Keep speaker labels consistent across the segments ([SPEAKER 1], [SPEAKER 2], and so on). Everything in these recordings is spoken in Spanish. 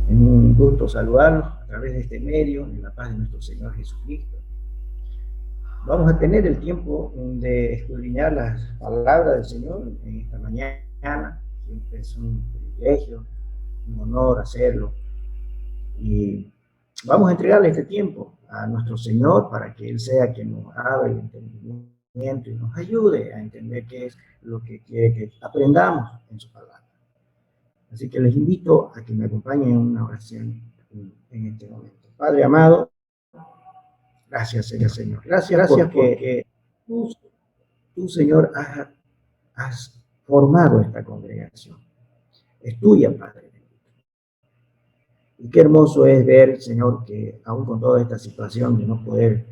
[SPEAKER 1] Es un gusto saludarlos a través de este medio, en la paz de nuestro Señor Jesucristo. Vamos a tener el tiempo de escudriñar las palabras del Señor en esta mañana. Siempre es un privilegio, un honor hacerlo. Y vamos a entregarle este tiempo a nuestro Señor para que Él sea quien nos abra el entendimiento y nos ayude a entender qué es lo que quiere que aprendamos en su palabra. Así que les invito a que me acompañen en una oración en este momento. Padre amado, gracias, Señor. Gracias porque tú, tú Señor, has formado esta congregación. Es tuya, Padre. Y qué hermoso es ver, Señor, que aún con toda esta situación de no poder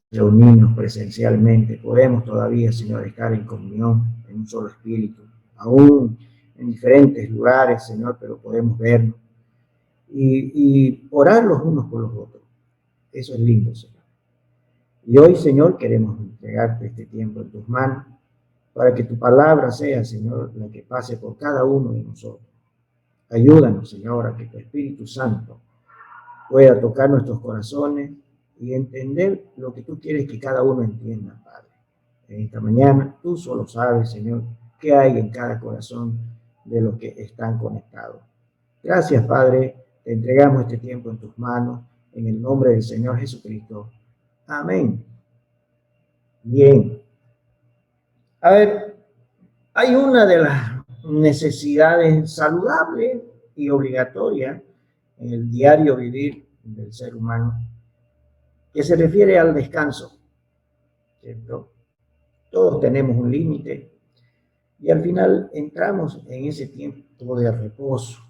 [SPEAKER 1] reunirnos presencialmente, podemos todavía, Señor, estar en comunión, en un solo espíritu, aún en diferentes lugares, Señor, pero podemos vernos y orar los unos por los otros. Eso es lindo, Señor. Y hoy, Señor, queremos entregarte este tiempo en tus manos para que tu palabra sea, Señor, la que pase por cada uno de nosotros. Ayúdanos, Señor, a que tu Espíritu Santo pueda tocar nuestros corazones y entender lo que tú quieres que cada uno entienda, Padre. En esta mañana, tú solo sabes, Señor, qué hay en cada corazón de los que están conectados. Gracias, Padre. Te entregamos este tiempo en tus manos, en el nombre del Señor Jesucristo. Amén. Bien. A ver, hay una de las necesidades saludables y obligatorias en el diario vivir del ser humano, que se refiere al descanso, ¿cierto? Todos tenemos un límite y al final entramos en ese tiempo de reposo,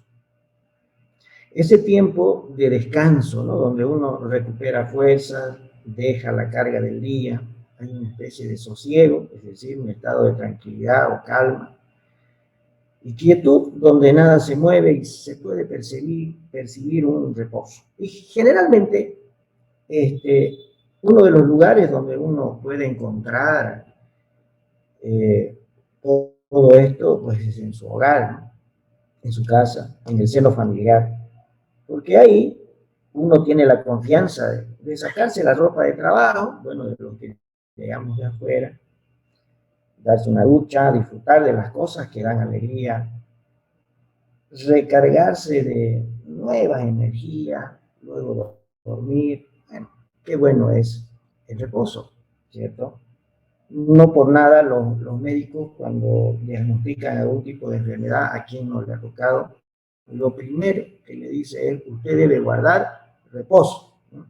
[SPEAKER 1] ese tiempo de descanso, ¿no? Donde uno recupera fuerzas, deja la carga del día, hay una especie de sosiego, es decir, un estado de tranquilidad o calma, y quietud donde nada se mueve y se puede percibir un reposo. Y generalmente, uno de los lugares donde uno puede encontrar eh, todo esto, pues es en su hogar, ¿no? En su casa, en el seno familiar, porque ahí uno tiene la confianza de sacarse la ropa de trabajo, bueno, de lo que llegamos de afuera, darse una ducha, disfrutar de las cosas que dan alegría, recargarse de nuevas energías, luego dormir. Bueno, qué bueno es el reposo, ¿cierto? No por nada los médicos cuando diagnostican algún tipo de enfermedad a quien no le ha tocado, lo primero que le dice es usted debe guardar reposo, ¿no?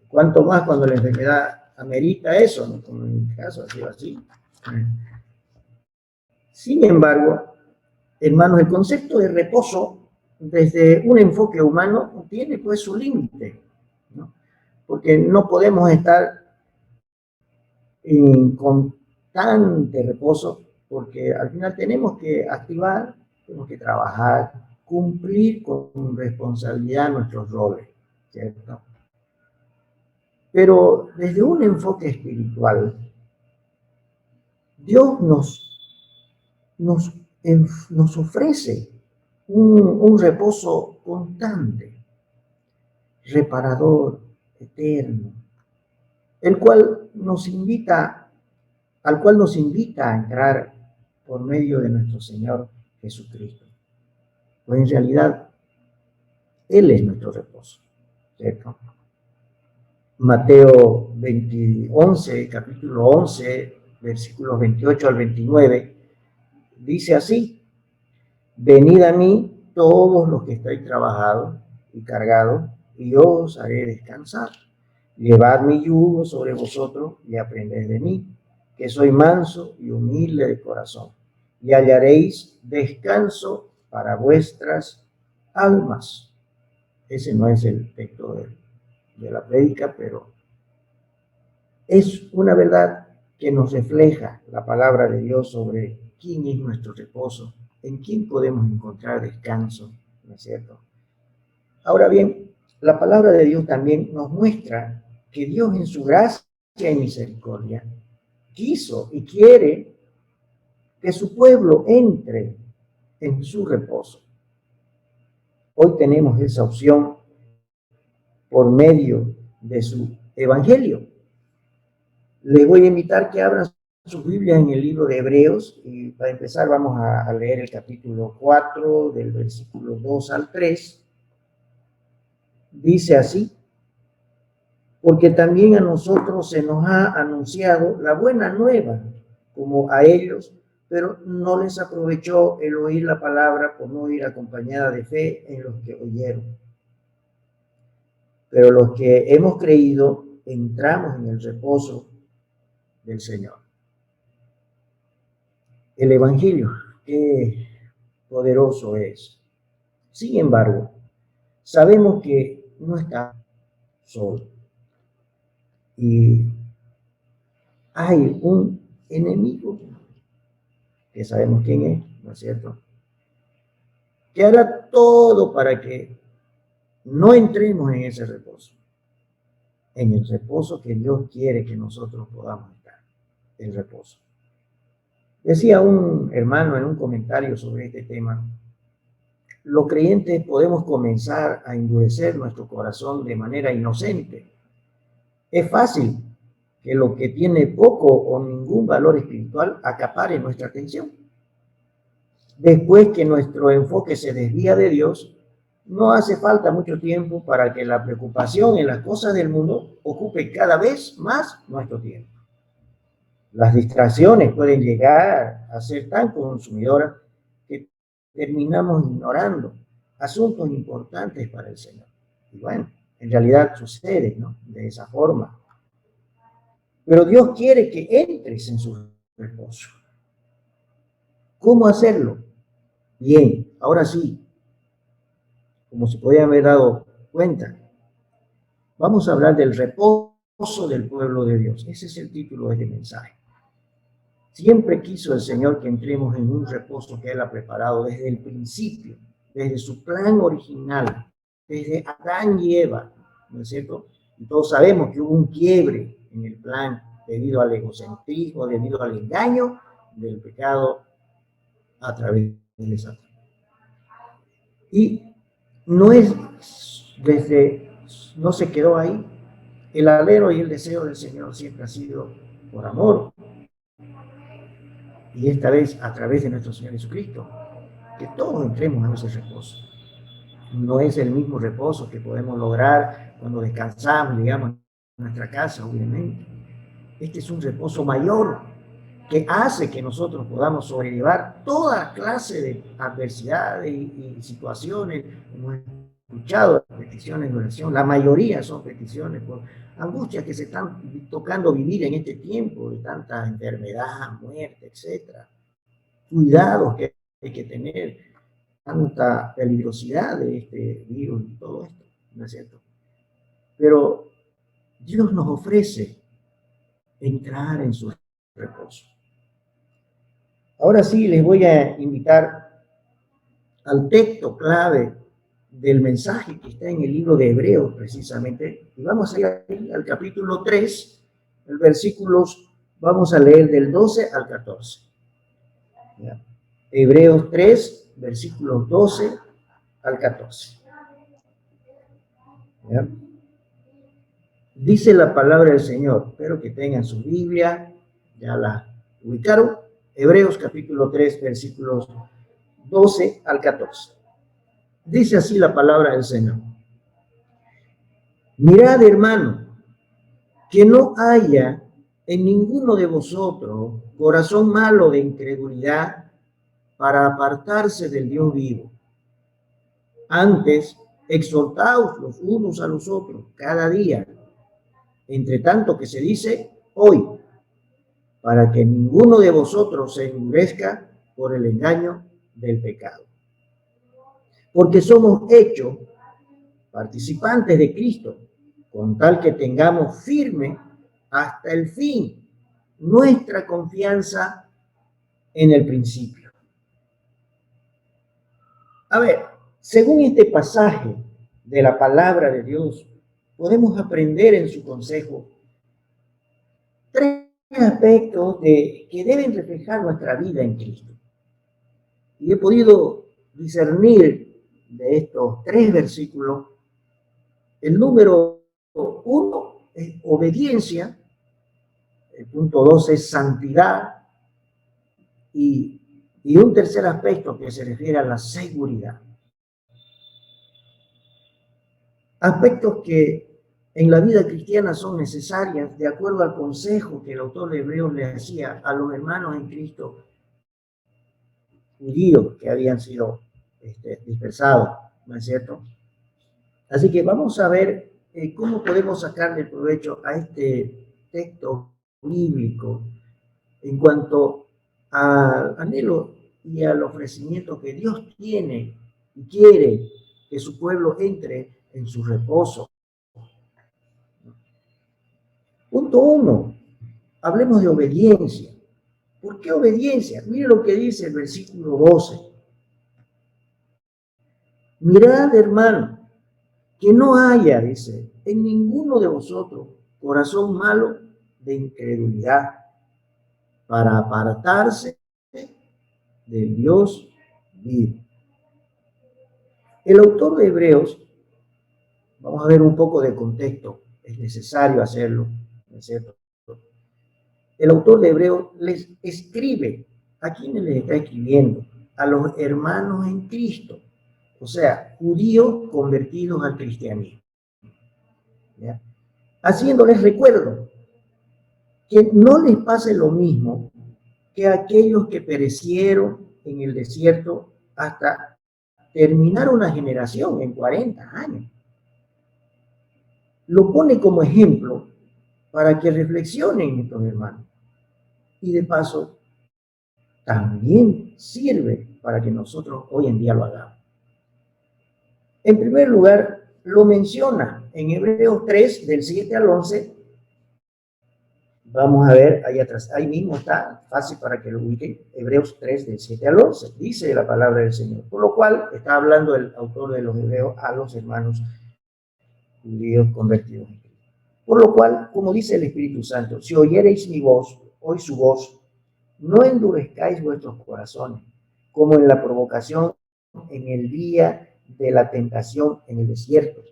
[SPEAKER 1] Cuanto más cuando la enfermedad amerita eso, ¿no? Como en mi caso ha sido así. Sin embargo, hermanos, el concepto de reposo desde un enfoque humano tiene pues su límite, ¿no? Porque no podemos estar en constante reposo porque al final tenemos que activar, tenemos que trabajar, cumplir con responsabilidad nuestros roles, ¿cierto? Pero desde un enfoque espiritual, Dios nos, nos ofrece un reposo constante, reparador, eterno, el cual nos invita, al cual nos invita a entrar por medio de nuestro Señor Jesucristo. Pues en realidad, Él es nuestro reposo, ¿cierto? Mateo 11, capítulo 11, versículos 28 al 29, dice así: venid a mí todos los que estáis trabajados y cargados, y yo os haré descansar. Llevad mi yugo sobre vosotros y aprended de mí, que soy manso y humilde de corazón, y hallaréis descanso para vuestras almas. Ese no es el texto de la prédica, pero es una verdad que nos refleja la palabra de Dios sobre quién es nuestro reposo, en quién podemos encontrar descanso, ¿no es cierto? Ahora bien, la palabra de Dios también nos muestra que Dios en su gracia y misericordia quiso y quiere que su pueblo entre en su reposo. Hoy tenemos esa opción por medio de su evangelio. Les voy a invitar que abran sus Biblias en el libro de Hebreos y para empezar vamos a leer el capítulo 4 del versículo 2 al 3. Dice así: porque también a nosotros se nos ha anunciado la buena nueva, como a ellos, pero no les aprovechó el oír la palabra por no ir acompañada de fe en los que oyeron. Pero los que hemos creído entramos en el reposo del Señor. El Evangelio, qué poderoso es. Sin embargo, sabemos que no está solo. Y hay un enemigo, que sabemos quién es, ¿no es cierto?, que hará todo para que no entremos en ese reposo, en el reposo que Dios quiere que nosotros podamos estar, el reposo. Decía un hermano en un comentario sobre este tema: los creyentes podemos comenzar a endurecer nuestro corazón de manera inocente. Es fácil que lo que tiene poco o ningún valor espiritual acapare nuestra atención. Después que nuestro enfoque se desvía de Dios, no hace falta mucho tiempo para que la preocupación en las cosas del mundo ocupe cada vez más nuestro tiempo. Las distracciones pueden llegar a ser tan consumidoras que terminamos ignorando asuntos importantes para el Señor. Y bueno, en realidad sucede, ¿no?, de esa forma. Pero Dios quiere que entres en su reposo. ¿Cómo hacerlo? Bien, ahora sí, como se podía haber dado cuenta, vamos a hablar del reposo del pueblo de Dios. Ese es el título de este mensaje. Siempre quiso el Señor que entremos en un reposo que Él ha preparado desde el principio, desde su plan original, desde Adán y Eva, ¿no es cierto? Y todos sabemos que hubo un quiebre en el plan debido al egocentrismo, debido al engaño del pecado a través de Satanás. Y no se quedó ahí. El anhelo y el deseo del Señor siempre ha sido por amor, y esta vez a través de nuestro Señor Jesucristo, que todos entremos en ese reposo. No es el mismo reposo que podemos lograr cuando descansamos, digamos, en nuestra casa, obviamente. Este es un reposo mayor que hace que nosotros podamos sobrellevar toda clase de adversidades y situaciones. Hemos escuchado peticiones de oración, la mayoría son peticiones por angustias que se están tocando vivir en este tiempo de tanta enfermedad, muerte, etc. Cuidados que hay que tener, tanta peligrosidad de este virus y todo esto, ¿no es cierto? Pero Dios nos ofrece entrar en su reposo. Ahora sí, les voy a invitar al texto clave del mensaje que está en el libro de Hebreos, precisamente, y vamos a ir al capítulo 3, el versículos, vamos a leer del 12 al 14. ¿Ya? Hebreos 3, versículos 12 al 14. ¿Ya? Dice la palabra del Señor, espero que tengan su Biblia, ya la ubicaron. Hebreos capítulo 3, versículos 12 al 14. Dice así la palabra del Señor: mirad, hermano, que no haya en ninguno de vosotros corazón malo de incredulidad para apartarse del Dios vivo. Antes, exhortaos los unos a los otros cada día, entre tanto que se dice hoy, para que ninguno de vosotros se endurezca por el engaño del pecado. Porque somos hechos participantes de Cristo, con tal que tengamos firme hasta el fin nuestra confianza en el principio. A ver, según este pasaje de la palabra de Dios, podemos aprender en su consejo tres aspectos que deben reflejar nuestra vida en Cristo. Y he podido discernir de estos 3 versículos, el número 1 es obediencia, el punto 2 es santidad, y un tercer aspecto que se refiere a la seguridad. Aspectos que en la vida cristiana son necesarias de acuerdo al consejo que el autor de Hebreos le hacía a los hermanos en Cristo judíos que habían sido dispersados, ¿no es cierto? Así que vamos a ver cómo podemos sacarle provecho a este texto bíblico en cuanto al anhelo y al ofrecimiento que Dios tiene y quiere que su pueblo entre en su reposo. Punto 1. Hablemos de obediencia. ¿Por qué obediencia? Mire lo que dice el versículo 12. Mirad, hermano, que no haya, dice, en ninguno de vosotros corazón malo de incredulidad para apartarse del Dios vivo. El autor de Hebreos, vamos a ver un poco de contexto, es necesario hacerlo, ¿no es cierto? El autor de Hebreos les escribe, ¿a quiénes les está escribiendo? A los hermanos en Cristo, o sea, judíos convertidos al cristianismo, ¿ya? Haciéndoles recuerdo que no les pase lo mismo que a aquellos que perecieron en el desierto hasta terminar una generación en 40 años. Lo pone como ejemplo para que reflexionen estos hermanos. Y de paso, también sirve para que nosotros hoy en día lo hagamos. En primer lugar, lo menciona en Hebreos 3, del 7 al 11. Vamos a ver ahí atrás, ahí mismo está, fácil para que lo ubiquen, Hebreos 3, del 7 al 11, dice la palabra del Señor. Por lo cual, está hablando el autor de los Hebreos a los hermanos judíos convertidos en Cristo. Por lo cual, como dice el Espíritu Santo, si oyereis mi voz, hoy su voz, no endurezcáis vuestros corazones, como en la provocación en el día de la tentación en el desierto,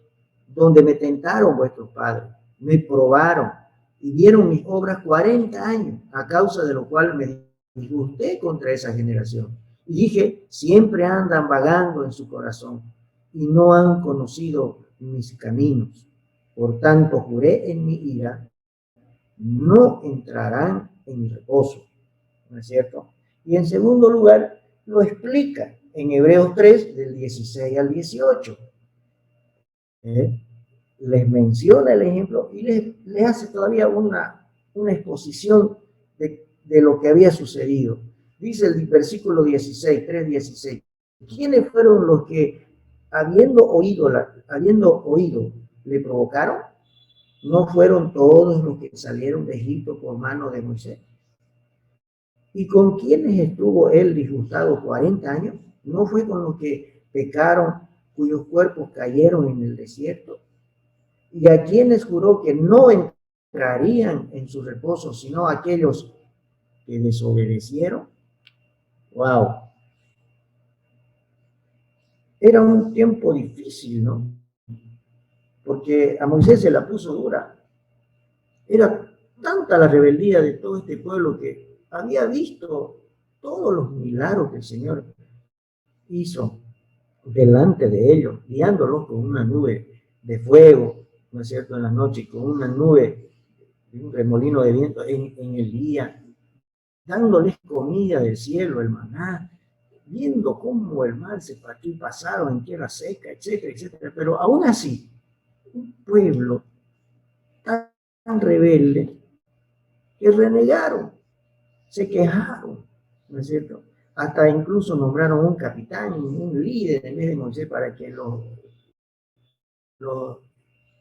[SPEAKER 1] donde me tentaron vuestros padres, me probaron y vieron mis obras 40 años, a causa de lo cual me disgusté contra esa generación. Y dije, siempre andan vagando en su corazón y no han conocido mis caminos. Por tanto, juré en mi ira, no entrarán en mi reposo. ¿No es cierto? Y en segundo lugar, lo explica en Hebreos 3, del 16 al 18. Les menciona el ejemplo y les hace todavía una exposición de lo que había sucedido. Dice el versículo 16, 3:16. ¿Quiénes fueron los que, habiendo oído, le provocaron? ¿No fueron todos los que salieron de Egipto por mano de Moisés? ¿Y con quiénes estuvo él disgustado 40 años? ¿No fue con los que pecaron, cuyos cuerpos cayeron en el desierto? ¿Y a quienes juró que no entrarían en su reposo, sino a aquellos que desobedecieron? ¡Wow! Era un tiempo difícil, ¿no? Porque a Moisés se la puso dura. Era tanta la rebeldía de todo este pueblo que había visto todos los milagros que el Señor hizo delante de ellos, guiándolos con una nube de fuego, ¿no es cierto?, en la noche, con una nube, un remolino de viento en el día, dándoles comida del cielo, el maná, viendo cómo el mar se partió y pasaron en tierra seca, etcétera, etcétera. Pero aún así, un pueblo tan rebelde que renegaron, se quejaron, ¿no es cierto? Hasta incluso nombraron un capitán, un líder en vez de Moisés para que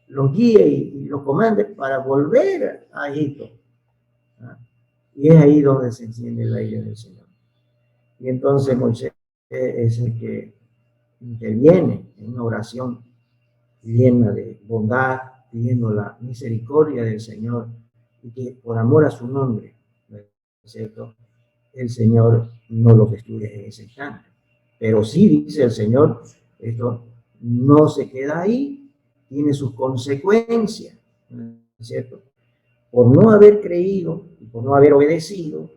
[SPEAKER 1] los guíe y los comande para volver a Egipto. ¿Ah? Y es ahí donde se enciende la ira del Señor. Y entonces Moisés es el que interviene en una oración llena de bondad, pidiendo la misericordia del Señor y que por amor a su nombre, ¿no es cierto?, el Señor no los destruye en ese instante. Pero sí dice el Señor, esto no se queda ahí, tiene sus consecuencias, ¿no es cierto? Por no haber creído y por no haber obedecido,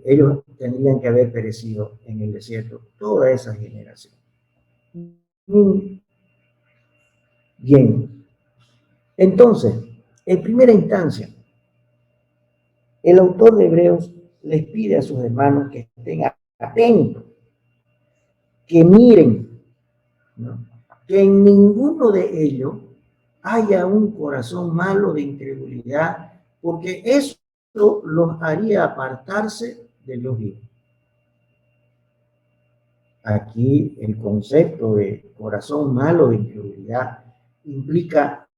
[SPEAKER 1] ellos tendrían que haber perecido en el desierto, toda esa generación. Bien, entonces, en primera instancia, el autor de Hebreos les pide a sus hermanos que estén atentos, que miren, ¿no? Que en ninguno de ellos haya un corazón malo de incredulidad, porque eso los haría apartarse de Dios vivo. Aquí el concepto de corazón malo de incredulidad implica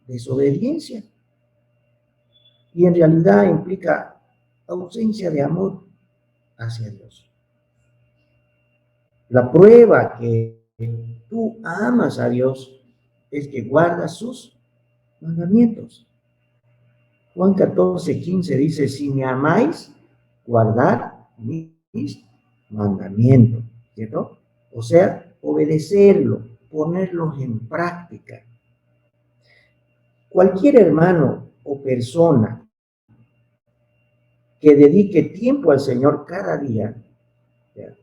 [SPEAKER 1] desobediencia y en realidad implica ausencia de amor hacia Dios. La prueba que tú amas a Dios es que guardas sus mandamientos. Juan 14:15 dice, si me amáis, guardad mis mandamientos, ¿cierto? O sea, obedecerlo, ponerlos en práctica. Cualquier hermano o persona que dedique tiempo al Señor cada día, ¿ya?,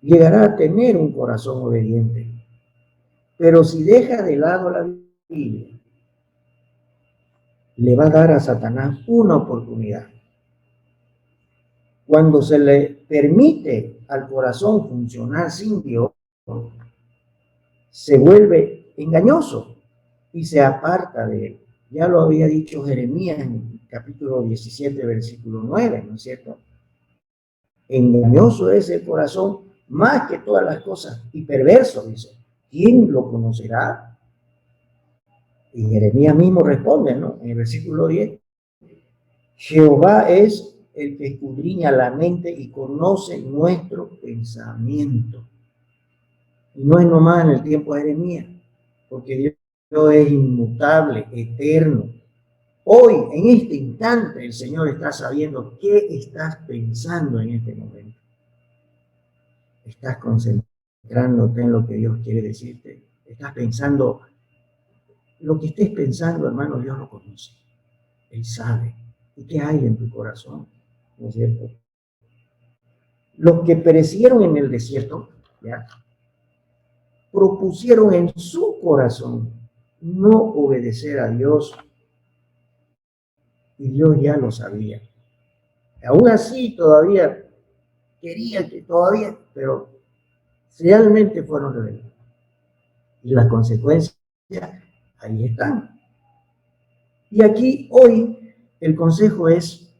[SPEAKER 1] llegará a tener un corazón obediente. Pero si deja de lado la Biblia, le va a dar a Satanás una oportunidad. Cuando se le permite al corazón funcionar sin Dios, se vuelve engañoso y se aparta de él. Ya lo había dicho Jeremías en el capítulo 17, versículo 9, ¿no es cierto? Engañoso es el corazón más que todas las cosas y perverso, dice. ¿Quién lo conocerá? Y Jeremías mismo responde, ¿no? En el versículo 10, Jehová es el que escudriña la mente y conoce nuestro pensamiento. Y no es nomás en el tiempo de Jeremías, porque Dios es inmutable, eterno. Hoy, en este instante, el Señor está sabiendo qué estás pensando en este momento. Estás concentrándote en lo que Dios quiere decirte. Estás pensando, lo que estés pensando, hermano, Dios lo conoce. Él sabe. ¿Y qué hay en tu corazón? ¿No es cierto? Los que perecieron en el desierto, ¿ya?, propusieron en su corazón no obedecer a Dios. Y Dios ya lo sabía. Aún así, todavía quería que todavía, pero realmente fueron rebeldes. Y las consecuencias ahí están. Y aquí hoy el consejo es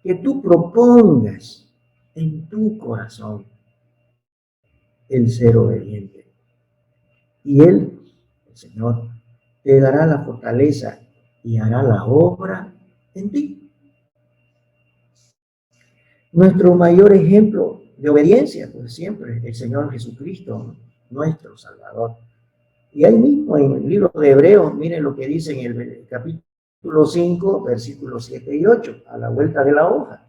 [SPEAKER 1] que tú propongas en tu corazón el ser obediente. Y Él, el Señor, te dará la fortaleza y hará la obra en ti. Nuestro mayor ejemplo de obediencia, pues siempre, el Señor Jesucristo, nuestro Salvador. Y ahí mismo en el libro de Hebreos, miren lo que dice en el capítulo 5, versículos 7 y 8, a la vuelta de la hoja.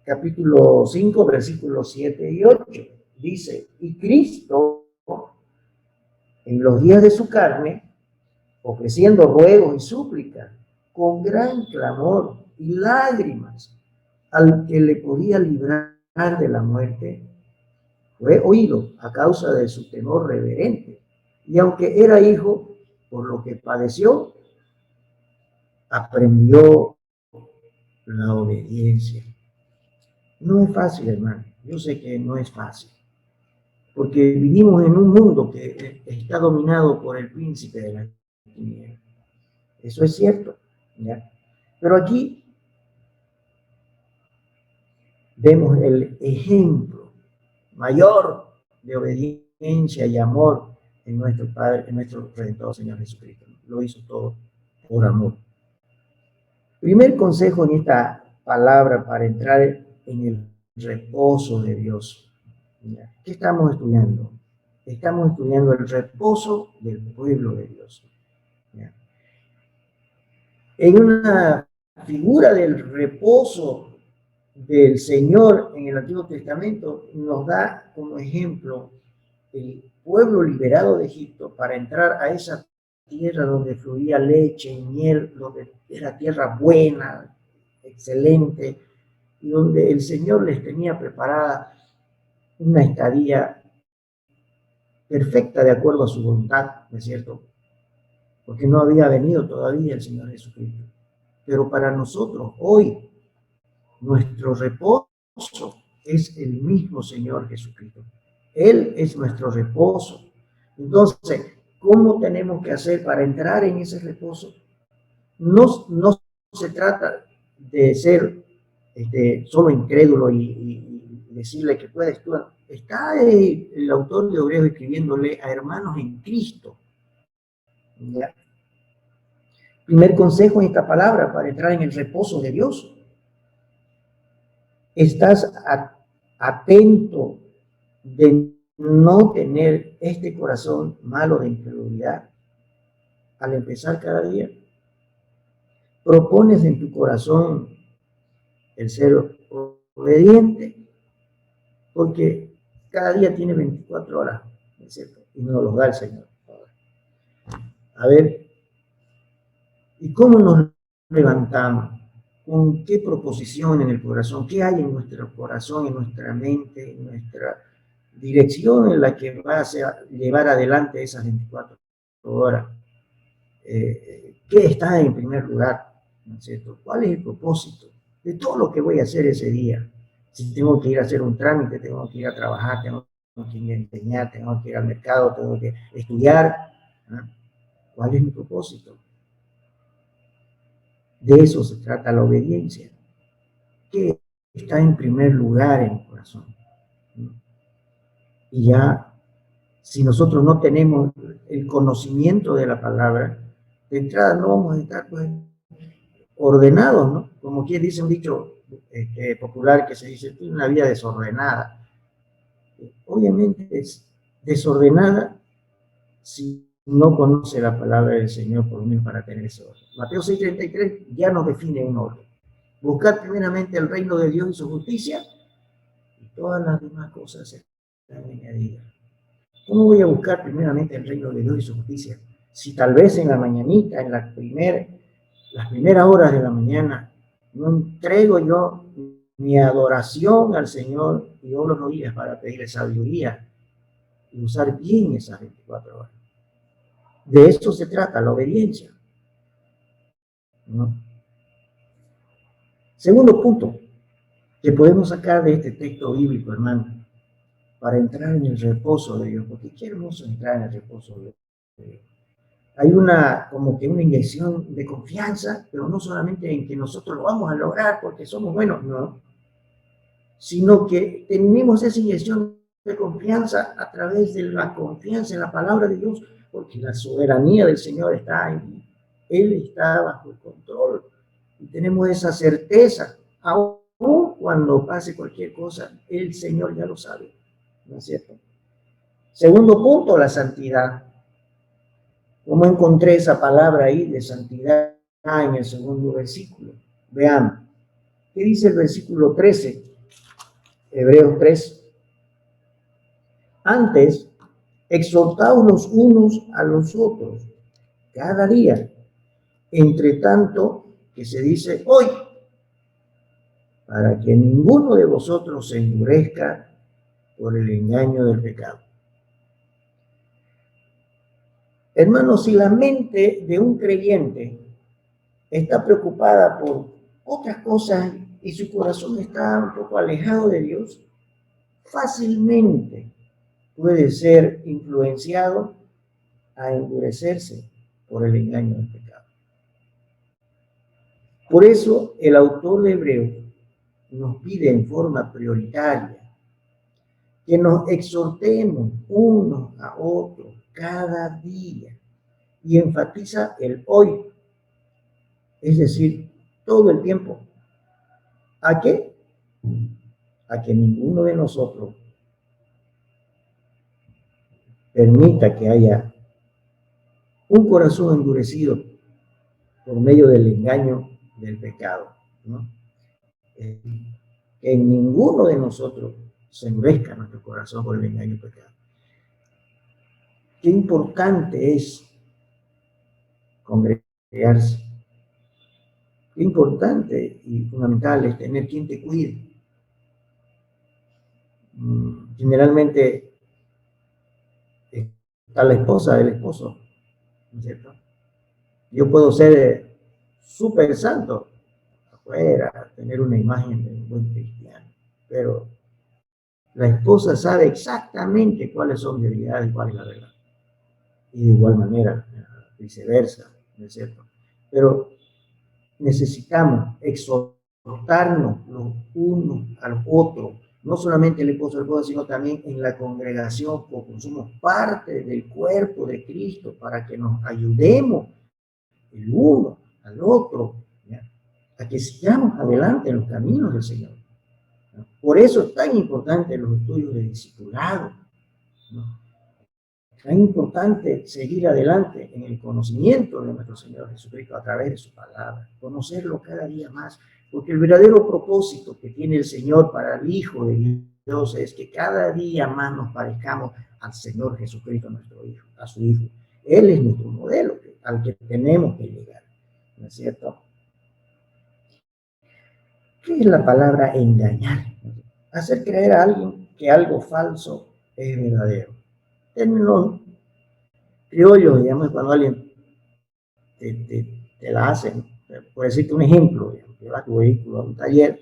[SPEAKER 1] Capítulo 5, versículos 7 y 8. Dice, y Cristo, en los días de su carne, ofreciendo ruegos y súplicas, con gran clamor y lágrimas, al que le podía librar de la muerte, fue oído a causa de su temor reverente. Y aunque era hijo, por lo que padeció, aprendió la obediencia. No es fácil, hermano. Yo sé que no es fácil. Porque vivimos en un mundo que está dominado por el príncipe de la tiniebla. Eso es cierto, ¿ya? Pero aquí vemos el ejemplo mayor de obediencia y amor en nuestro Padre, en nuestro Redentor Señor Jesucristo. Lo hizo todo por amor. Primer consejo en esta palabra para entrar en el reposo de Dios. ¿Qué estamos estudiando? Estamos estudiando el reposo del pueblo de Dios. En una figura del reposo del Señor en el Antiguo Testamento nos da como ejemplo el pueblo liberado de Egipto para entrar a esa tierra donde fluía leche y miel, donde era tierra buena, excelente, y donde el Señor les tenía preparada una estadía perfecta de acuerdo a su voluntad, ¿no es cierto? Porque no había venido todavía el Señor Jesucristo. Pero para nosotros, hoy, nuestro reposo es el mismo Señor Jesucristo. Él es nuestro reposo. Entonces, ¿cómo tenemos que hacer para entrar en ese reposo? No se trata de ser solo incrédulo y decirle que puedes tú. Está el autor de Hebreos escribiéndole a hermanos en Cristo. ¿Ya? Primer consejo en esta palabra para entrar en el reposo de Dios. Estás atento de no tener este corazón malo de incredulidad al empezar cada día. Propones en tu corazón el ser obediente, porque cada día tiene 24 horas, ¿no es cierto? Y nos los da el Señor. A ver, ¿y cómo nos levantamos? ¿Con qué proposición en el corazón? ¿Qué hay en nuestro corazón, en nuestra mente, en nuestra dirección en la que va a llevar adelante esas 24 horas? ¿Qué está en primer lugar? ¿No es cierto? ¿Cuál es el propósito de todo lo que voy a hacer ese día? Si tengo que ir a hacer un trámite, tengo que ir a trabajar, tengo que ir a enseñar, tengo que ir al mercado, tengo que estudiar. ¿No? ¿Cuál es mi propósito? De eso se trata la obediencia. ¿Qué está en primer lugar en el corazón? ¿No? Y ya, si nosotros no tenemos el conocimiento de la palabra, de entrada no vamos a estar pues ordenados, ¿no? Como quien dice un dicho popular que se dice, tiene una vida desordenada. Obviamente es desordenada si no conoce la palabra del Señor, por lo menos para tener ese orden. Mateo 6:33 ya nos define un orden. Buscar primeramente el reino de Dios y su justicia, y todas las demás cosas serán añadidas. ¿Cómo voy a buscar primeramente el reino de Dios y su justicia? Si tal vez en la mañanita, en las primeras horas de la mañana, no entrego yo mi adoración al Señor y doblo los días para pedirle sabiduría y usar bien esas 24 horas. De eso se trata, la obediencia, ¿no? Segundo punto que podemos sacar de este texto bíblico, hermano, para entrar en el reposo de Dios, porque qué hermoso entrar en el reposo de Dios. Hay como que una inyección de confianza, pero no solamente en que nosotros lo vamos a lograr porque somos buenos, no, sino que tenemos esa inyección de confianza a través de la confianza en la palabra de Dios, porque la soberanía del Señor está ahí, Él está bajo el control, y tenemos esa certeza, aún cuando pase cualquier cosa, el Señor ya lo sabe, ¿no es cierto? Segundo punto, la santidad. ¿Cómo encontré esa palabra ahí de santidad en el segundo versículo? Veamos. ¿Qué dice el versículo 13? Hebreos 3. Antes, exhortaos los unos a los otros cada día, entre tanto que se dice hoy, para que ninguno de vosotros se endurezca por el engaño del pecado. Hermanos, si la mente de un creyente está preocupada por otras cosas y su corazón está un poco alejado de Dios, fácilmente puede ser influenciado a endurecerse por el engaño del pecado. Por eso el autor de Hebreos nos pide en forma prioritaria que nos exhortemos unos a otros cada día y enfatiza el hoy, es decir, todo el tiempo. ¿A qué? A que ninguno de nosotros permita que haya un corazón endurecido por medio del engaño del pecado, ¿no? que en ninguno de nosotros se endurezca nuestro corazón por el engaño y pecado. Qué importante es congregarse. Qué importante y fundamental es tener quien te cuide. Generalmente está la esposa del esposo, ¿no es cierto? Yo puedo ser súper santo afuera, tener una imagen de un buen cristiano, pero la esposa sabe exactamente cuáles son mis debilidades y cuál es la verdad. Y de igual manera, viceversa, ¿no es cierto? Pero necesitamos exhortarnos los unos a los otros, no solamente el esposo, sino también en la congregación, porque somos parte del cuerpo de Cristo, para que nos ayudemos el uno al otro, ¿ya? A que sigamos adelante en los caminos del Señor, ¿no? Por eso es tan importante los estudios de discipulado, ¿no? Tan importante seguir adelante en el conocimiento de nuestro Señor Jesucristo a través de su palabra, conocerlo cada día más, porque el verdadero propósito que tiene el Señor para el Hijo de Dios es que cada día más nos parezcamos al Señor Jesucristo, nuestro Hijo, a su Hijo. Él es nuestro modelo al que tenemos que llegar, ¿no es cierto? ¿Qué es la palabra engañar? Hacer creer a alguien que algo falso es verdadero. Términos criollos, digamos, cuando alguien te la hace. Por decirte un ejemplo, digamos, llevas tu vehículo a un taller,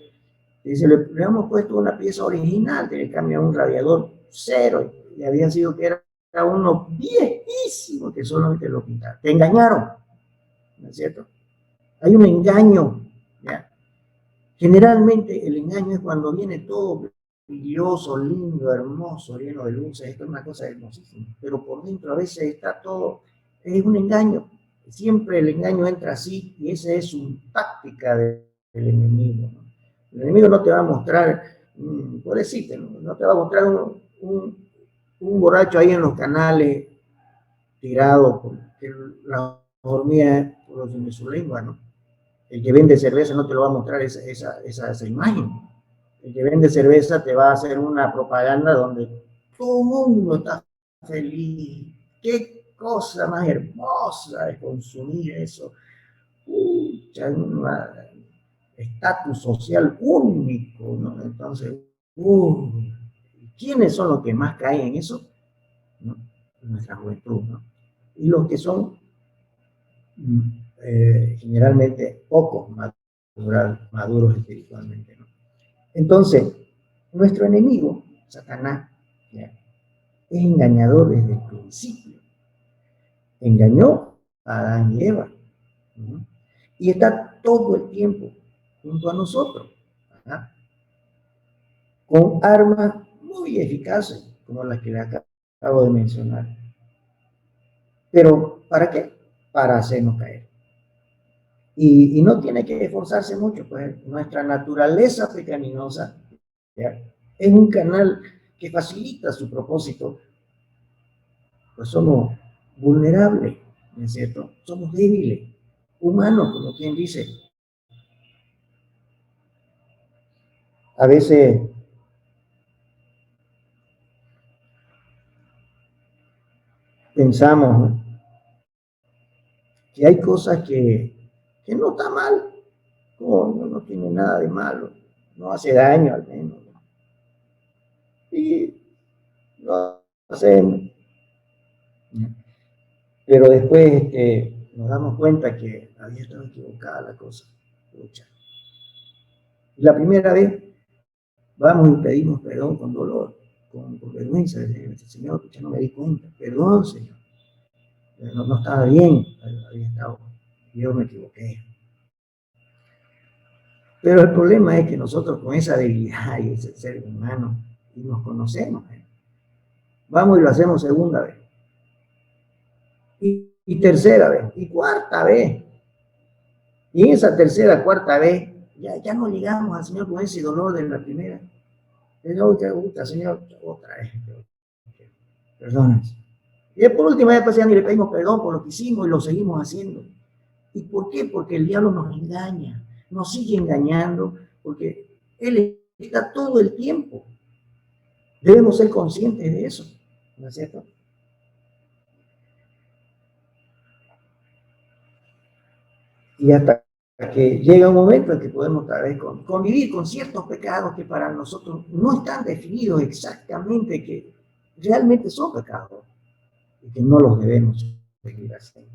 [SPEAKER 1] y dice, le hemos puesto una pieza original, te le cambian un radiador cero, y había sido que era uno viejísimo que solamente lo pintaron. Te engañaron, ¿no es cierto? Hay un engaño, ¿ya? Generalmente el engaño es cuando viene todo brilloso, lindo, hermoso, lleno de luces. Esto es una cosa hermosísima, pero por dentro a veces está todo, es un engaño. Siempre el engaño entra así y esa es una táctica del enemigo, ¿no? El enemigo no te va a mostrar, pobrecito, no te va a mostrar un borracho ahí en los canales tirado porque la dormía por los de su lengua, ¿no? El que vende cerveza no te lo va a mostrar esa imagen. El que vende cerveza te va a hacer una propaganda donde todo el mundo está feliz. Qué cosa más hermosa de consumir eso. Un estatus social único, ¿no? Entonces, ¿quiénes son los que más caen en eso? ¿No? Nuestra juventud, ¿no? Y los que son generalmente pocos maduros espiritualmente, ¿no? Entonces, nuestro enemigo, Satanás, ¿ya?, es engañador desde el principio. Engañó a Adán y Eva, ¿no? Y está todo el tiempo junto a nosotros, ¿verdad?, con armas muy eficaces, como las que le acabo de mencionar. Pero, ¿para qué? Para hacernos caer. Y no tiene que esforzarse mucho, pues nuestra naturaleza pecaminosa, ¿ya?, es un canal que facilita su propósito. Pues somos vulnerables, ¿no es cierto? Somos débiles, humanos, como quien dice. A veces pensamos, ¿no?, que hay cosas que no está mal, no tiene nada de malo, no hace daño al menos, ¿no? Y lo hacemos. Pero después nos damos cuenta que había estado equivocada la cosa. Y la primera vez vamos y pedimos perdón con dolor, con vergüenza. Señor, ya no me di cuenta. Perdón, Señor. No estaba bien. Había estado, yo me equivoqué. Pero el problema es que nosotros con esa debilidad y ese ser humano, y nos conocemos, vamos y lo hacemos segunda vez. Y tercera vez, y cuarta vez. Y en esa tercera, cuarta vez, ya no llegamos al Señor con ese dolor de la primera. Señor, te gusta, Señor, otra vez. Perdónanos. Y por última vez, pues ya ni le pedimos perdón por lo que hicimos y lo seguimos haciendo. ¿Y por qué? Porque el diablo nos engaña, nos sigue engañando, porque él está todo el tiempo. Debemos ser conscientes de eso, ¿no es cierto? Y hasta que llega un momento en que podemos tal vez convivir con ciertos pecados que para nosotros no están definidos exactamente, que realmente son pecados y que no los debemos seguir haciendo.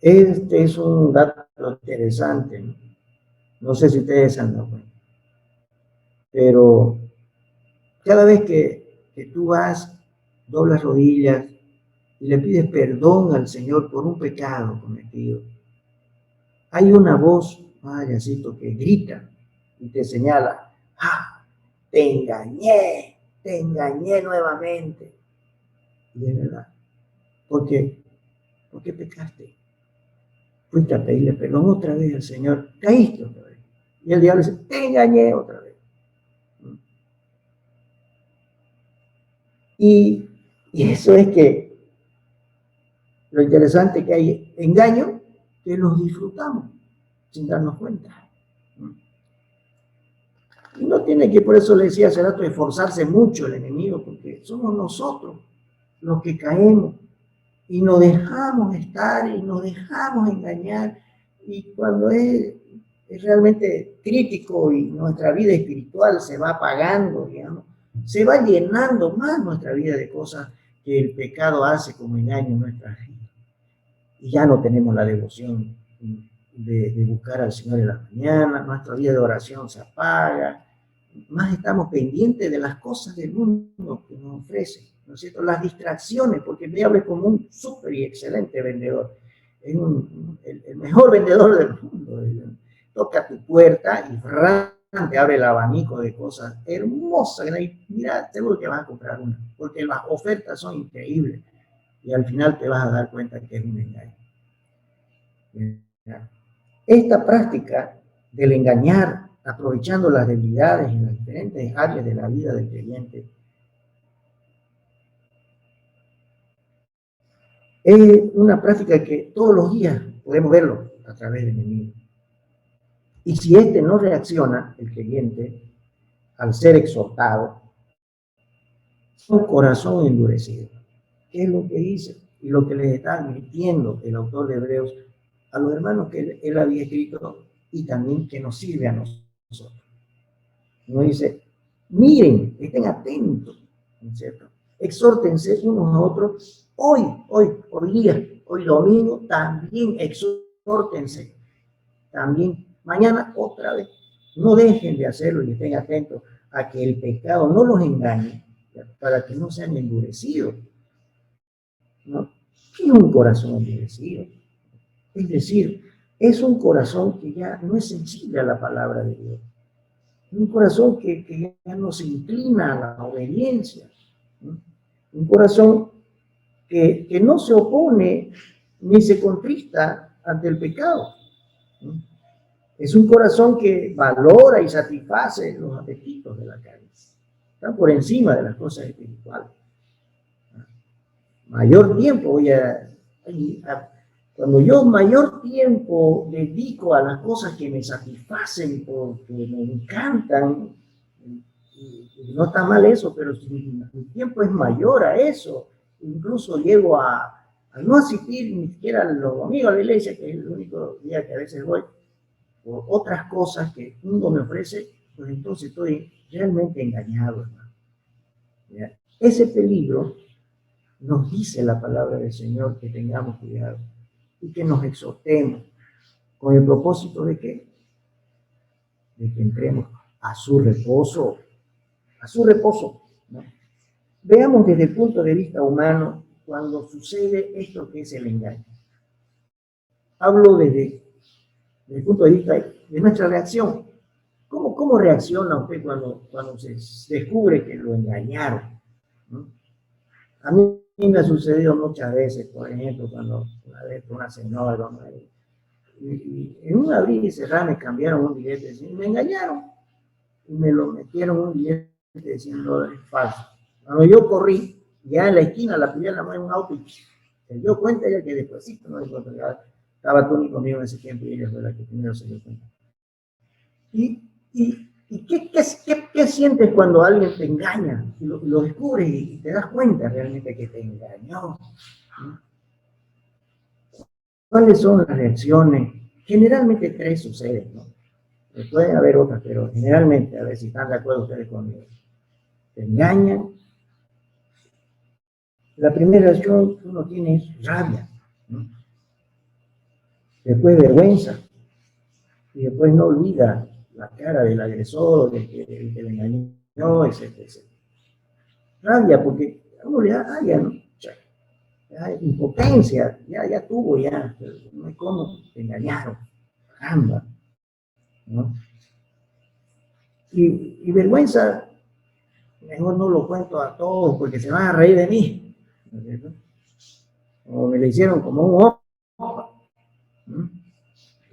[SPEAKER 1] Este es un dato interesante, ¿no? No sé si ustedes se han dado cuenta, pero cada vez que tú vas, doblas rodillas y le pides perdón al Señor por un pecado cometido, hay una voz, payasito, que grita y te señala: ¡ah! Te engañé nuevamente. Y es verdad, porque pecaste. Fuiste a pedirle perdón otra vez al Señor, caíste otra vez. Y el diablo dice: te engañé otra vez. Y eso es que lo interesante que hay engaños que los disfrutamos sin darnos cuenta. Y no tiene que, por eso le decía hace rato, esforzarse mucho el enemigo, porque somos nosotros los que caemos y nos dejamos estar y nos dejamos engañar. Y cuando es realmente crítico y nuestra vida espiritual se va apagando, digamos, se va llenando más nuestra vida de cosas que el pecado hace como engaño en nuestra vida. Y ya no tenemos la devoción de buscar al Señor en la mañana, nuestra vida de oración se apaga, más estamos pendientes de las cosas del mundo que nos ofrece, ¿no es cierto? Las distracciones, porque el diablo es como un súper y excelente vendedor, es el mejor vendedor del mundo. Toca tu puerta y te abre el abanico de cosas hermosas. Mira, seguro que vas a comprar una, porque las ofertas son increíbles y al final te vas a dar cuenta que es un engaño. Esta práctica del engañar, aprovechando las debilidades en las diferentes áreas de la vida del creyente, es una práctica que todos los días podemos verlo a través del enemigo. Y si éste no reacciona, el creyente, al ser exhortado, un corazón endurecido. ¿Qué es lo que dice? Y lo que les está advirtiendo el autor de Hebreos a los hermanos que él había escrito y también que nos sirve a nosotros. No dice: miren, estén atentos, ¿no es cierto? Exhórtense unos a otros. Hoy día, hoy domingo, también exhórtense. También mañana otra vez. No dejen de hacerlo y estén atentos a que el pecado no los engañe, para que no sean endurecidos, ¿no? ¿Qué es un corazón endurecido? Es decir, es un corazón que ya no es sensible a la palabra de Dios. Un corazón que ya no se inclina a la obediencia, ¿no? Un corazón que no se opone ni se contrista ante el pecado, ¿no? Es un corazón que valora y satisface los apetitos de la carne. Están por encima de las cosas espirituales. Mayor tiempo cuando yo mayor tiempo dedico a las cosas que me satisfacen porque me encantan, y no está mal eso, pero si mi tiempo es mayor a eso, incluso llego a no asistir ni siquiera los domingos a la iglesia, que es el único día que a veces voy, por otras cosas que el mundo me ofrece, pues entonces estoy realmente engañado, hermano. ¿Ya? Ese peligro nos dice la palabra del Señor que tengamos cuidado y que nos exhortemos con el propósito de que entremos a su reposo, ¿no? Veamos desde el punto de vista humano cuando sucede esto que es el engaño. Hablo desde el punto de vista de nuestra reacción. ¿Cómo reacciona usted cuando se descubre que lo engañaron, ¿no? A mí me ha sucedido muchas veces, por ejemplo, cuando una señora, y en un abrir y cerrar me cambiaron un billete, me engañaron y me lo metieron un billete de $100 falso. Cuando yo corrí, ya en la esquina la pillé la mano en un auto y se dio cuenta ella que despuésito no dijo, Estaba Tony conmigo en ese tiempo y ella fue la que primero se dio cuenta. ¿Y qué sientes cuando alguien te engaña? Lo descubres y te das cuenta realmente que te engañó. ¿Cuáles son las reacciones? Generalmente tres suceden, ¿no? Pueden haber otras, pero generalmente, a ver si están de acuerdo ustedes conmigo. Te engañan. La primera reacción que uno tiene es rabia, ¿no? Después vergüenza, y después no olvida la cara del agresor, del que le engañó, etcétera, etcétera. Rabia, porque a uno le da rabia, ¿no? Ya, impotencia, ya tuvo, ya, no hay cómo, te engañaron, caramba, ¿no? Y vergüenza, mejor no lo cuento a todos porque se van a reír de mí, ¿no es cierto? O me lo hicieron como un ojo, ¿no?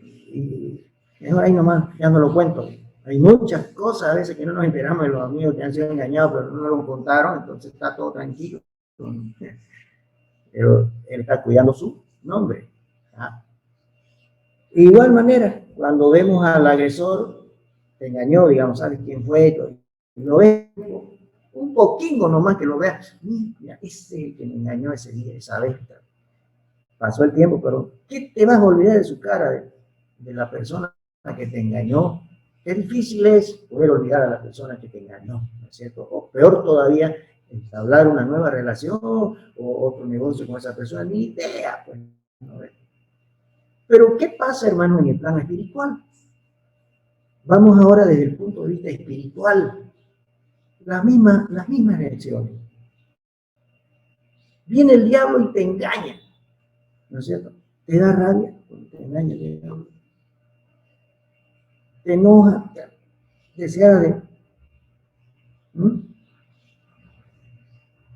[SPEAKER 1] Y mejor ahí nomás, ya no lo cuento. Hay muchas cosas a veces que no nos enteramos de los amigos que han sido engañados, pero no lo contaron, entonces está todo tranquilo. Pero él está cuidando su nombre. ¿Ah? De igual manera, cuando vemos al agresor, te engañó, digamos, sabes quién fue, lo ves un poquito nomás que lo veas, mira, ese es el que me engañó ese día, esa vez. Pasó el tiempo, pero ¿qué te vas a olvidar de su cara, de la persona que te engañó? Qué difícil es poder olvidar a la persona que te engañó, ¿no es cierto? O peor todavía, entablar una nueva relación o otro negocio con esa persona, ni idea, pues, ¿no? Pero ¿qué pasa, hermano, en el plano espiritual? Vamos ahora desde el punto de vista espiritual, las mismas reacciones. Viene el diablo y te engaña, ¿no es cierto? Te da rabia cuando te engaña el diablo. Te enoja, desea de...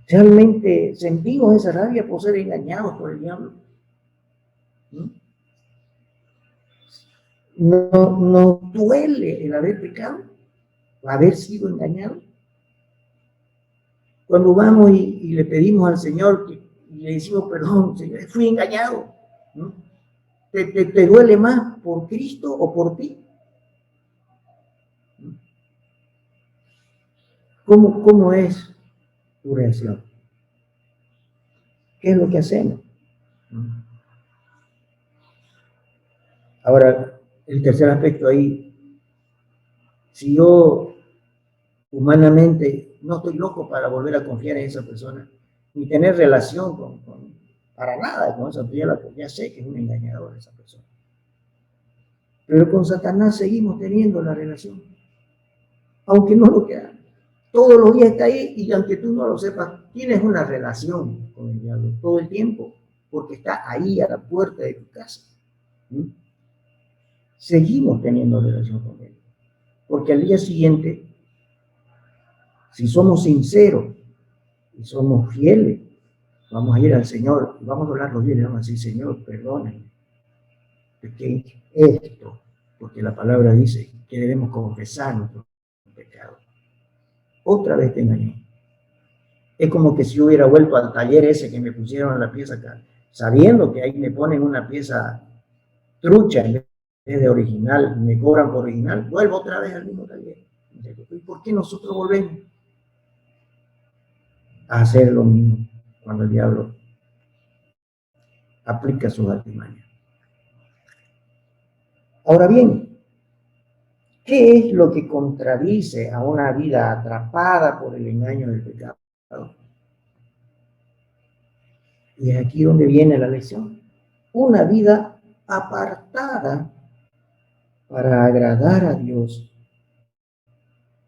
[SPEAKER 1] Realmente sentimos esa rabia por ser engañados por el diablo. No duele el haber pecado, haber sido engañado. Cuando vamos y le pedimos al Señor y le decimos perdón, Señor, fui engañado, ¿no? ¿Te duele más por Cristo o por ti? ¿Cómo es tu reacción? ¿Qué es lo que hacemos? Ahora, el tercer aspecto ahí, si yo humanamente no estoy loco para volver a confiar en esa persona, ni tener relación para nada con esa persona, ya sé que es un engañador esa persona. Pero con Satanás seguimos teniendo la relación, aunque no lo quieran. Todos los días está ahí y aunque tú no lo sepas, tienes una relación con el diablo todo el tiempo, porque está ahí a la puerta de tu casa. Seguimos teniendo relación con él, porque al día siguiente, si somos sinceros y somos fieles, vamos a ir al Señor y vamos a hablar los días y vamos a decir, Señor, perdóname, porque esto, porque la palabra dice que debemos confesar nuestros pecados. Otra vez te engañó. Es como que si hubiera vuelto al taller ese que me pusieron la pieza acá, sabiendo que ahí me ponen una pieza trucha en vez de original, me cobran por original, vuelvo otra vez al mismo taller. ¿Y por qué nosotros volvemos a hacer lo mismo cuando el diablo aplica sus artimañas? Ahora bien, ¿qué es lo que contradice a una vida atrapada por el engaño del pecado? Y es aquí donde viene la lección. Una vida apartada para agradar a Dios,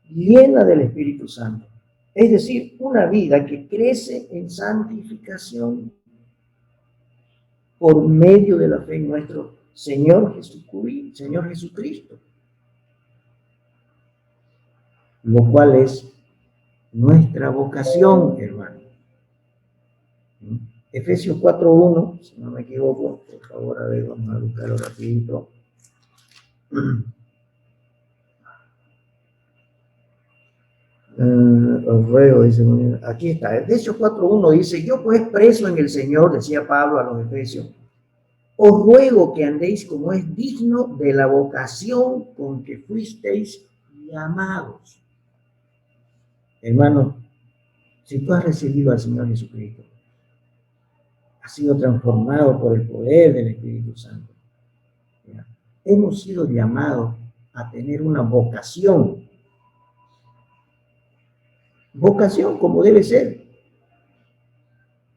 [SPEAKER 1] llena del Espíritu Santo. Es decir, una vida que crece en santificación por medio de la fe en nuestro Señor Jesucristo, lo cual es nuestra vocación, hermano. Efesios 4:1, si no me equivoco, por favor, a ver, vamos a buscarlo rapidito. Dice, aquí está, Efesios 4:1 dice, yo pues preso en el Señor, decía Pablo a los Efesios, Os ruego que andéis como es digno de la vocación con que fuisteis llamados. Hermano, si tú has recibido al Señor Jesucristo, has sido transformado por el poder del Espíritu Santo, ¿ya? Hemos sido llamados a tener una vocación. Vocación como debe ser.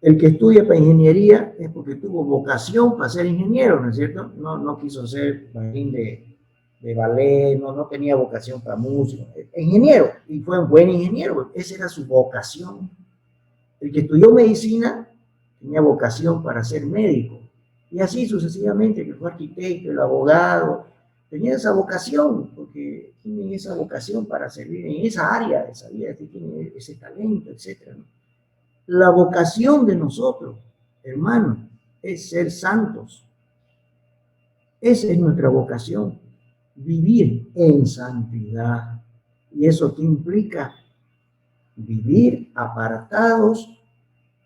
[SPEAKER 1] El que estudia para ingeniería es porque tuvo vocación para ser ingeniero, ¿no es cierto? No quiso ser bailarín de ballet, no tenía vocación para músico. Ingeniero, y fue un buen ingeniero, esa era su vocación. El que estudió medicina tenía vocación para ser médico. Y así sucesivamente, que fue arquitecto, el abogado, tenía esa vocación, porque tienen esa vocación para servir en esa área de esa vida, que tienen ese talento, etc. La vocación de nosotros, hermanos, es ser santos. Esa es nuestra vocación, vivir en santidad. ¿Y eso qué implica? Vivir apartados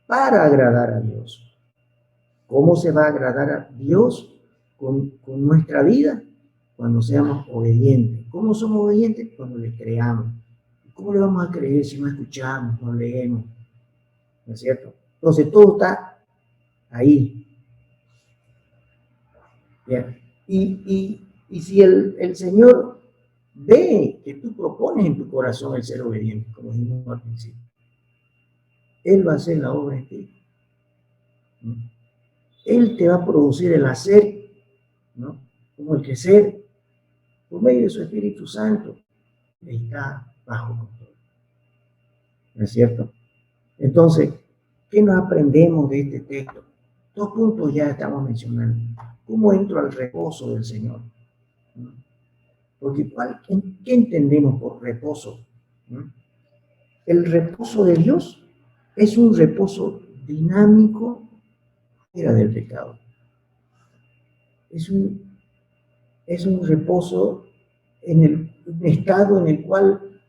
[SPEAKER 1] para agradar a Dios. ¿Cómo se va a agradar a Dios con nuestra vida? Cuando seamos obedientes. ¿Cómo somos obedientes? Cuando le creamos. ¿Cómo le vamos a creer si no escuchamos, no leemos? ¿No es cierto? Entonces todo está ahí. Bien. Y si el Señor ve que tú propones en tu corazón el ser obediente, como dijimos al principio, Él va a hacer la obra en ti. Él te va a producir el hacer, ¿no? Como el crecer, por medio de su Espíritu Santo, está bajo control. ¿No es cierto? Entonces, ¿qué nos aprendemos de este texto? 2 puntos ya estamos mencionando. ¿Cómo entro al reposo del Señor? Porque ¿qué entendemos por reposo? El reposo de Dios es un reposo dinámico fuera del pecado. Es un reposo en el estado en el cual,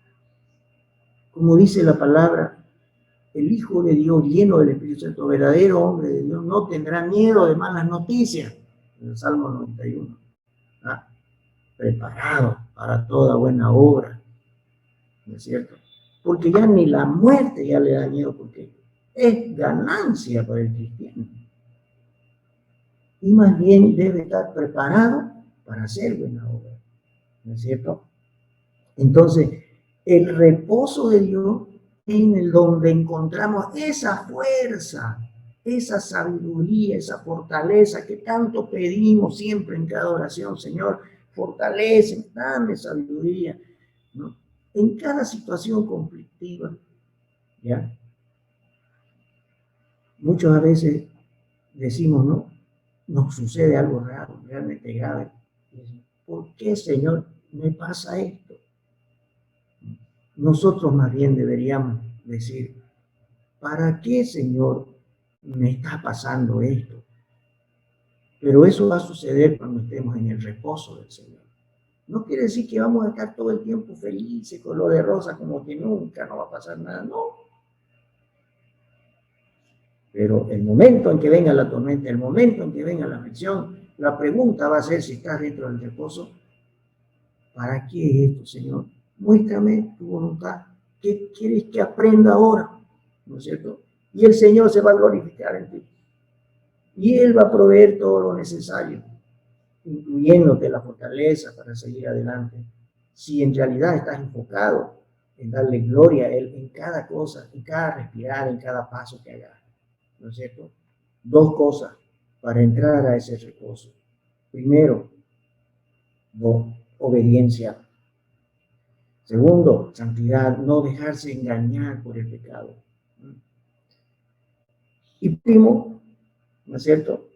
[SPEAKER 1] como dice la palabra, el Hijo de Dios, lleno del Espíritu Santo, verdadero hombre de Dios, no tendrá miedo de malas noticias. En el Salmo 91. ¿Ah? Preparado para toda buena obra. ¿No es cierto? Porque ya ni la muerte ya le da miedo, porque es ganancia para el cristiano. Y más bien debe estar preparado para hacer buena obra. ¿No es cierto? Entonces, el reposo de Dios en el donde encontramos esa fuerza, esa sabiduría, esa fortaleza que tanto pedimos siempre en cada oración. Señor, fortalece, dame sabiduría, ¿no? En cada situación conflictiva, ¿ya? Muchas veces decimos, ¿no? Nos sucede algo raro, realmente grave. ¿Por qué, Señor, me pasa esto? Nosotros más bien deberíamos decir, ¿para qué, Señor, me está pasando esto? Pero eso va a suceder cuando estemos en el reposo del Señor. No quiere decir que vamos a estar todo el tiempo felices, color de rosa, como que nunca no va a pasar nada, no. Pero el momento en que venga la tormenta, el momento en que venga la aflicción, la pregunta va a ser si estás dentro del reposo. ¿Para qué es esto, Señor? Muéstrame tu voluntad. ¿Qué quieres que aprenda ahora? ¿No es cierto? Y el Señor se va a glorificar en ti. Y Él va a proveer todo lo necesario, incluyéndote la fortaleza para seguir adelante. Si en realidad estás enfocado en darle gloria a Él en cada cosa, en cada respirar, en cada paso que hagas. ¿No es cierto? 2 cosas para entrar a ese reposo. Primero, obediencia. Segundo, santidad, no dejarse engañar por el pecado. Y primo, ¿no es cierto?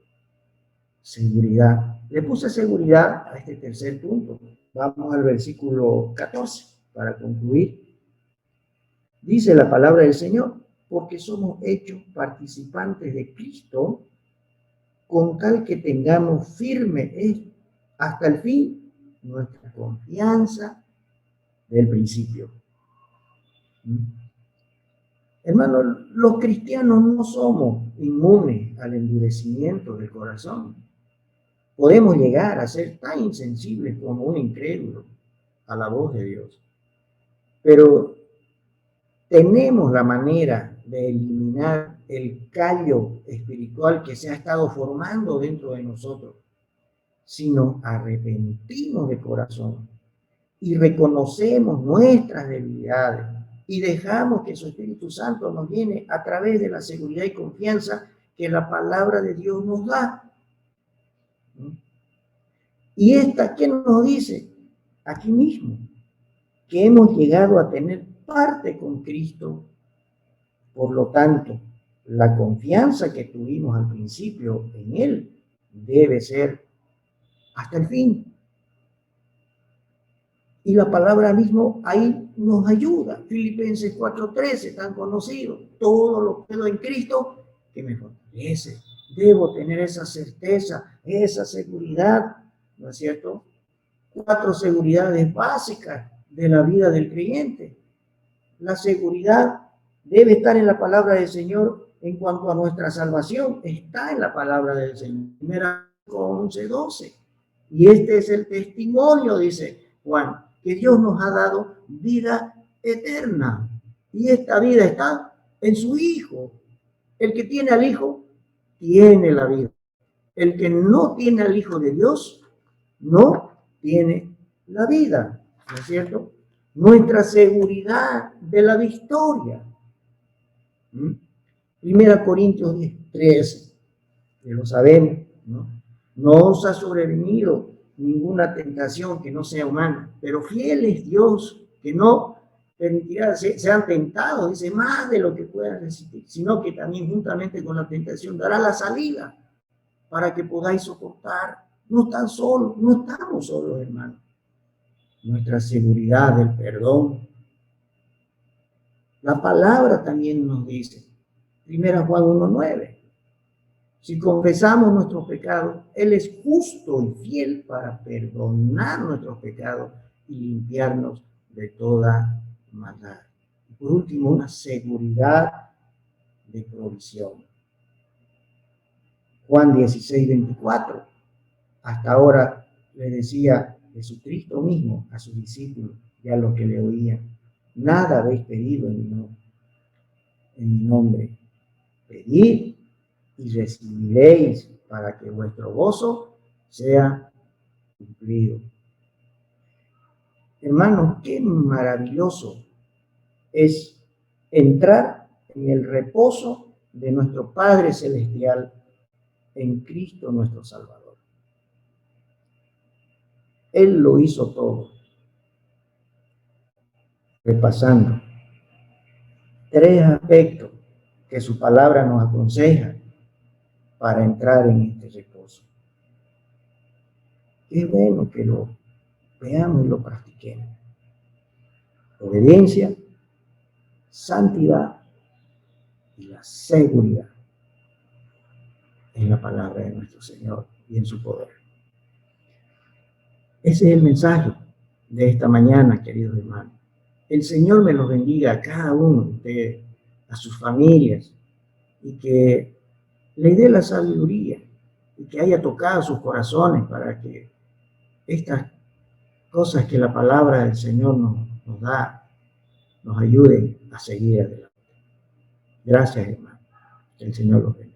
[SPEAKER 1] Seguridad. Le puse seguridad a este tercer punto. Vamos al versículo 14 para concluir. Dice la palabra del Señor, porque somos hechos participantes de Cristo, con tal que tengamos firme hasta el fin nuestra confianza del principio. Hermanos, los cristianos no somos inmunes al endurecimiento del corazón. podemos llegar a ser tan insensibles como un incrédulo a la voz de Dios. Pero tenemos la manera de eliminar el callo espiritual que se ha estado formando dentro de nosotros, si nos arrepentimos de corazón y reconocemos nuestras debilidades y dejamos que su Espíritu Santo nos llene a través de la seguridad y confianza que la palabra de Dios nos da. Y esta, ¿qué nos dice? Aquí mismo, que hemos llegado a tener parte con Cristo. Por lo tanto, la confianza que tuvimos al principio en Él debe ser hasta el fin. Y la palabra mismo ahí nos ayuda. Filipenses 4:13, tan conocido. Todo lo puedo en Cristo que me fortalece. Debo tener esa certeza, esa seguridad, ¿no es cierto? 4 seguridades básicas de la vida del creyente. La seguridad debe estar en la palabra del Señor en cuanto a nuestra salvación. Está en la palabra del Señor. 11:12. Y este es el testimonio, dice Juan, que Dios nos ha dado vida eterna. Y esta vida está en su Hijo. El que tiene al Hijo, tiene la vida. El que no tiene al Hijo de Dios, no tiene la vida. ¿No es cierto? Nuestra seguridad de la victoria. 1 Corintios 10:13, que lo sabemos, ¿no? No os ha sobrevenido ninguna tentación que no sea humana, pero fiel es Dios, que no permitirá sean tentados, dice, más de lo que puedan resistir, sino que también juntamente con la tentación dará la salida para que podáis soportar. No están solos, no estamos solos, hermanos. Nuestra seguridad del perdón. La palabra también nos dice, 1 Juan 1:9, si confesamos nuestros pecados, Él es justo y fiel para perdonar nuestros pecados y limpiarnos de toda maldad. Y por último, una seguridad de provisión. Juan 16:24, hasta ahora le decía Jesucristo mismo a sus discípulos y a los que le oían, nada habéis pedido en mi nombre. Pedid y recibiréis para que vuestro gozo sea cumplido. Hermanos, qué maravilloso es entrar en el reposo de nuestro Padre Celestial en Cristo nuestro Salvador. Él lo hizo todo. Repasando 3 aspectos que su palabra nos aconseja para entrar en este reposo. Es bueno que lo veamos y lo practiquemos. Obediencia, santidad y la seguridad en la palabra de nuestro Señor y en su poder. Ese es el mensaje de esta mañana, queridos hermanos. El Señor me los bendiga a cada uno de ustedes, a sus familias, y que le dé la sabiduría y que haya tocado sus corazones para que estas cosas que la palabra del Señor nos da, nos ayuden a seguir adelante. Gracias, hermano. Que el Señor los bendiga.